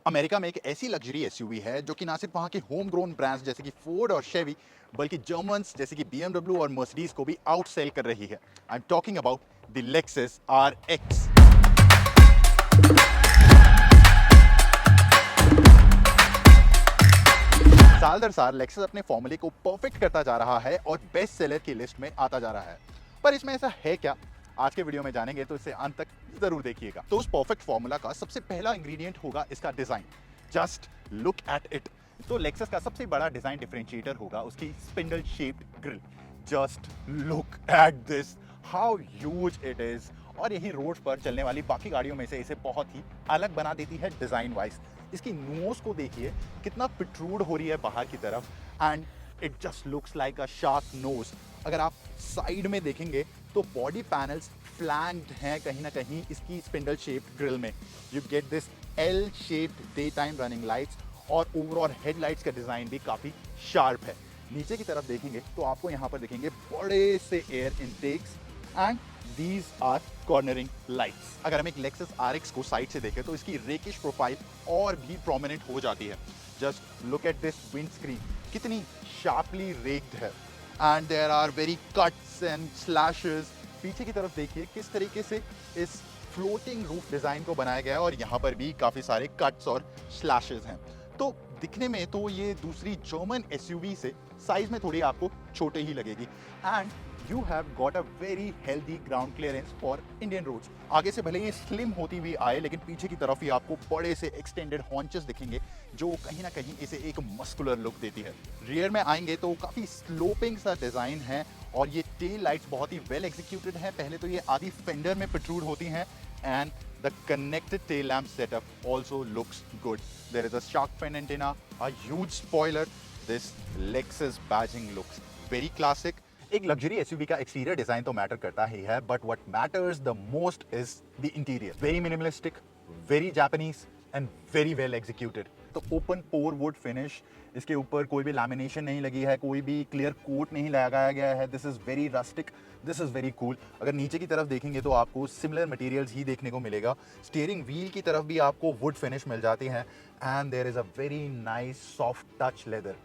America में एक ऐसी लग्जरी एसयूवी है जो कि ना सिर्फ वहाँ के होम ग्रोन ब्रांड्स जैसे कि फोर्ड और शेवी बल्कि जर्मन्स जैसे कि BMW और मर्सिडीज को भी आउटसेल कर रही है। I am talking about the Lexus RX। साल दर साल लेक्सस अपने फॉर्मूले को परफेक्ट करता जा रहा है और बेस्ट सेलर की लिस्ट में आता जा रहा है। पर इसमें ऐसा है क्या, आज के वीडियो में जानेंगे, तो इसे अंत तक जरूर देखिएगा। तो उस परफेक्ट फॉर्मूला का सबसे पहला इंग्रेडिएंट होगा इसका design. Just look at it. तो लेक्सस का सबसे बड़ा डिजाइन डिफरेंशिएटर होगा उसकी spindle shaped grill. Just look at this, how huge it is. और यही रोड पर चलने वाली बाकी गाड़ियों में से इसे बहुत ही अलग बना देती है डिजाइन वाइज। इसकी नोज को देखिए कितना पिट्रूड हो रही है बाहर की तरफ, and it just looks like a shark nose. अगर आप साइड में देखेंगे तो बॉडी पैनल्स फ्लैंक्ड हैं कहीं ना कहीं इसकी स्पिंडल शेप्ड ग्रिल में। You get this L shaped day time running lights, और ओवरऑल हेडलाइट्स का डिजाइन भी काफी शार्प है। नीचे की तरफ देखेंगे तो आपको यहाँ पर देखेंगे बड़े से air intakes and these are cornering lights. अगर हम एक लेक्सस RX को साइड से देखें तो इसकी रेकिश प्रोफाइल और भी प्रोमिनेंट हो जाती है। Just look at this wind screen, कितनी शार्पली रेक्ड है, and there are very cuts and slashes. पीछे की तरफ देखिए किस तरीके से इस फ्लोटिंग रूफ डिजाइन को बनाया गया है, और यहाँ पर भी काफी सारे कट्स और स्लैशेस हैं। तो दिखने में तो ये दूसरी जर्मन एसयूवी से साइज में थोड़ी आपको छोटे ही लगेगी, and you have got a very healthy ground clearance for Indian roads. आगे से भले ये स्लिम होती हुई आए, लेकिन पीछे की तरफ ही आपको बड़े से एक्सटेंडेड हॉन्चेस दिखेंगे जो कहीं ना कहीं इसे एक मस्कुलर लुक देती है। रियर में आएंगे तो काफी स्लोपिंग सा डिजाइन है, और ये टेल लाइट्स बहुत ही वेल एग्जीक्यूटेड है। पहले तो ये आधी फेंडर में प्रोट्रूड होती हैं, and the connected tail lamp setup also looks good. There is a shark fin antenna, a huge spoiler. This Lexus badging looks very classic. एक लग्जरी एसयूवी का एक्सटीरियर डिजाइन तो मैटर करता ही है, but what matters the most is the interior. Very minimalistic, very Japanese and very well executed. तो open pour would finish, इसके ऊपर कोई भी लैमिनेशन नहीं लगी है, कोई भी क्लियर कोट नहीं लगाया गया है। This is very rustic, this is very cool. अगर नीचे की तरफ देखेंगे तो आपको सिमिलर मटेरियल्स ही देखने को मिलेगा। स्टीयरिंग व्हील की तरफ भी आपको वुड फिनिश मिल जाती है, and there is a very nice soft touch leather.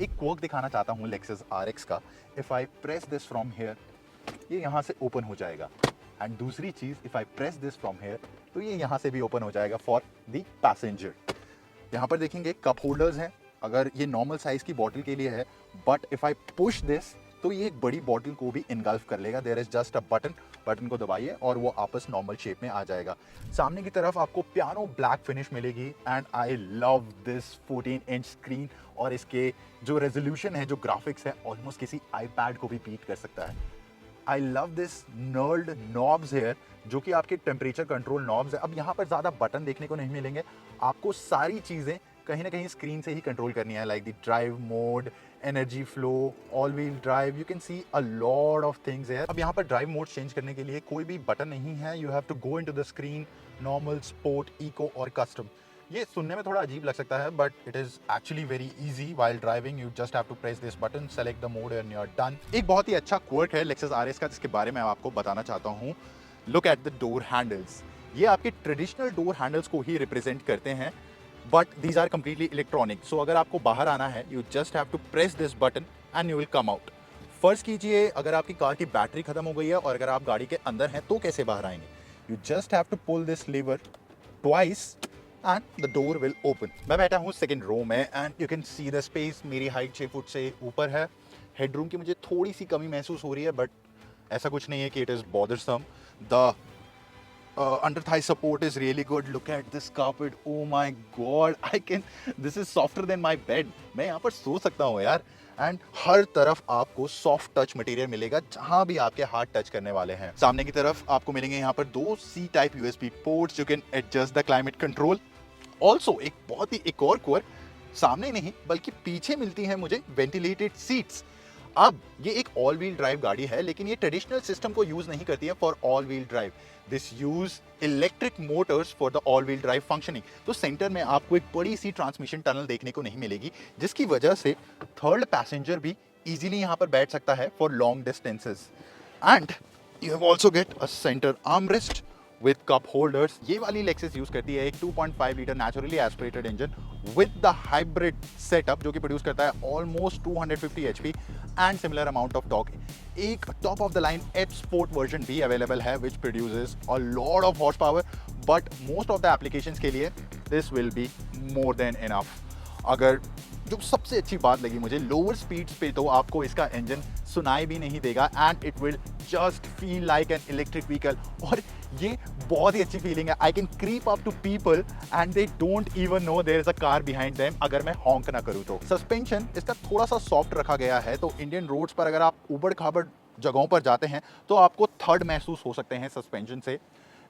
एक क्वर्क दिखाना चाहता हूँ लेक्सस RX का। If I press this from here, ये यहाँ से ओपन हो जाएगा, एंड दूसरी चीज, if I press this from here तो ये यहाँ से भी ओपन हो जाएगा फॉर द पैसेंजर। यहाँ पर देखेंगे कप होल्डर्स हैं। अगर ये नॉर्मल साइज की बॉटल के लिए है, but if I push this तो ये एक बड़ी बॉटल को भी इनगल्फ कर लेगा। There is just a button, button को दबाइए और वो आपस नॉर्मल शेप में आ जाएगा। सामने की तरफ आपको पियानो ब्लैक फिनिश मिलेगी, and I love this 14 inch screen, और इसके जो रेजोल्यूशन है, जो ग्राफिक्स है, ऑलमोस्ट किसी iPad को भी बीट कर सकता है। I love this knurled knobs here, जो कि आपके टेम्परेचर कंट्रोल नॉब्स है। अब यहाँ पर ज़्यादा बटन देखने को नहीं मिलेंगे, आपको सारी चीज़ें कहीं ना कहीं स्क्रीन से ही कंट्रोल करनी है, like the drive mode, energy flow, all wheel drive. You can see a lot of things here. अब यहाँ पर ड्राइव मोड चेंज करने के लिए कोई भी बटन नहीं है। You have to go into the screen, normal, sport, eco और कस्टम। ये सुनने में थोड़ा अजीब लग सकता है, but it is actually very easy. While driving you just have to press this button, select the mode and you are done. एक बहुत ही अच्छा क्वर्क है लेक्सस RX का, जिसके बारे में आपको बताना चाहता हूँ। Look at the door handles. ये आपके ट्रेडिशनल डोर हैंडल्स को ही रिप्रेजेंट करते हैं, but these are completely electronic. So अगर आपको बाहर आना है, you just have to press this button and you will come out. First कीजिए, अगर आपकी कार की बैटरी खत्म हो गई है और अगर आप गाड़ी के अंदर हैं तो कैसे बाहर आएंगे। You just have to pull this lever twice and the door will open. मैं बैठा हूँ सेकंड रो में, and you can see the space. मेरी हाइट 6 फुट से ऊपर है। हेडरूम की मुझे थोड़ी सी कमी महसूस हो रही है, बट ऐसा कुछ नहीं है कि it is bothersome. The under thigh support is really good. Look at this carpet. Oh my god, this is softer than my bed. मैं यहाँ पर सो सकता हूँ यार। एंड हर तरफ आपको सॉफ्ट टच मटेरियल मिलेगा, जहां भी आपके हाथ टच करने वाले हैं। सामने की तरफ आपको मिलेंगे यहाँ पर 2 C type USB ports. You can adjust the climate control. Also एक और क्वर्क, सामने नहीं बल्कि पीछे मिलती है मुझे वेंटिलेटेड सीट्स। अब ये एक ऑल व्हील ड्राइव गाड़ी है, लेकिन ये ट्रेडिशनल सिस्टम को यूज नहीं करती है for all wheel drive. This use electric Motors for the all wheel drive functioning. तो सेंटर में आपको एक बड़ी सी ट्रांसमिशन टनल देखने को नहीं मिलेगी, जिसकी वजह से थर्ड पैसेंजर भी इजीली यहाँ पर बैठ सकता है for long distances. And you have also get a centre armrest, with cup holders. ये वाली Lexus यूज करती है एक 2.5 litre naturally aspirated engine with the hybrid setup जो कि प्रोड्यूस करता है almost 250 HP and similar amount of torque. एक top of the line F Sport version भी available है which produces a lot of horsepower, but most of the applications के लिए this will be more than enough. अगर जो सबसे अच्छी बात लगी मुझे, लोअर स्पीड्स पे तो आपको इसका इंजन सुनाई भी नहीं देगा and it will just feel like an electric vehicle. और ये बहुत ही अच्छी फीलिंग है। I can creep up to people and they don't even know there is a car behind them अगर मैं हॉन्क ना करूँ तो। सस्पेंशन इसका थोड़ा सा सॉफ्ट रखा गया है, तो इंडियन रोड्स पर अगर आप उबड़ खाबड़ जगहों पर जाते हैं तो आपको थर्ड महसूस हो सकते हैं सस्पेंशन से,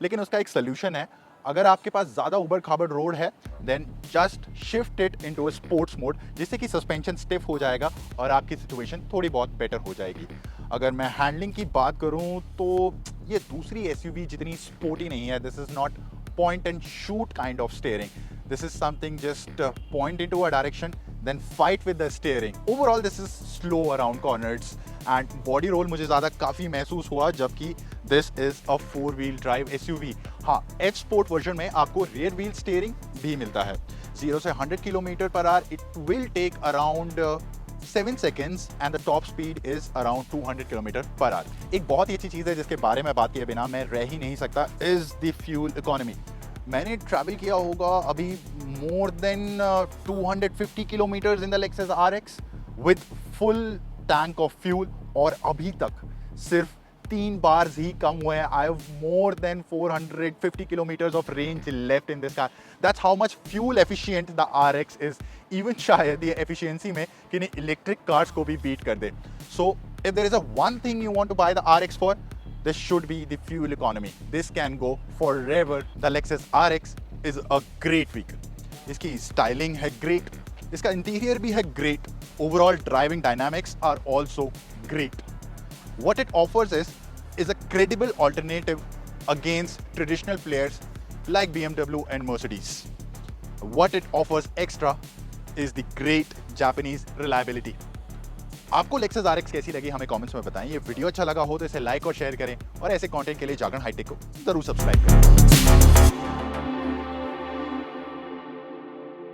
लेकिन उसका एक सोल्यूशन है। अगर आपके पास ज़्यादा उबड़ खाबड़ रोड है then just shift it into a sports mode, जिससे कि सस्पेंशन स्टिफ हो जाएगा और आपकी सिचुएशन थोड़ी बहुत बेटर हो जाएगी। अगर मैं हैंडलिंग की बात करूं तो ये दूसरी एसयूवी जितनी स्पोर्टी नहीं है। This is not point and shoot kind of steering, this is something just point into a direction then fight with the steering. Overall this is slow around corners and body roll मुझे ज़्यादा काफ़ी महसूस हुआ, जबकि this is a 4-wheel drive SUV. हाँ, F Sport version में आपको rear wheel steering भी मिलता है। 0 से 100 km/h it will take around 7 seconds and the top speed is around 200 km/h. एक बहुत ही अच्छी चीज़ है जिसके बारे में बात किए बिना मैं रह ही नहीं सकता is the fuel economy. मैंने ट्रैवल किया होगा अभी more than 250 kilometres in the Lexus RX with full tank of fuel, और अभी तक सिर्फ 3 बार ही कम हुए हैं। I have more than 450 kilometres of range left in this car. That's how much fuel efficient the RX is. Even शायद ये efficiency में किन्हीं इलेक्ट्रिक कार्स को भी बीट कर दे। So if there is a one thing you want to buy the RX for, this should be the fuel economy. This can go forever. The Lexus RX is a great vehicle. इसकी styling है great, इसका interior भी है great. Overall driving dynamics are also great. What it offers is a credible alternative against traditional players like BMW and Mercedes. What it offers extra is the great Japanese reliability. आपको Lexus RX कैसी लगी हमें comments में बताएं। ये video अच्छा लगा हो तो इसे लाइक और शेयर करें, और ऐसे कंटेंट के लिए जागरण हाईटेक को जरूर सब्सक्राइब करें।